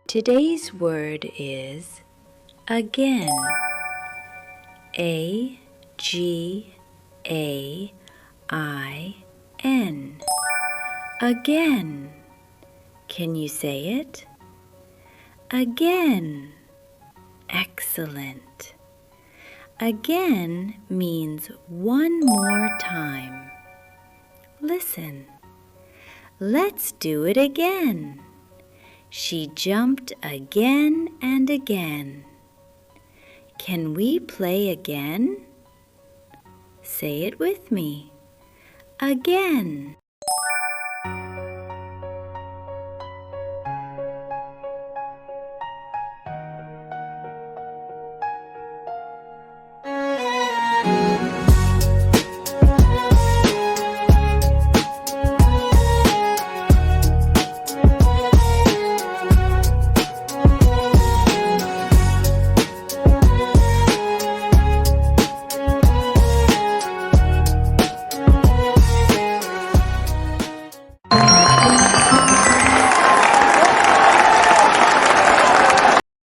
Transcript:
Today's word is again. A-G-A-I-N. Again. Can you say it? Again. Excellent. Again means one more time. Listen. Let's do it again. She jumped again and again. Can we play again? Say it with me. Again.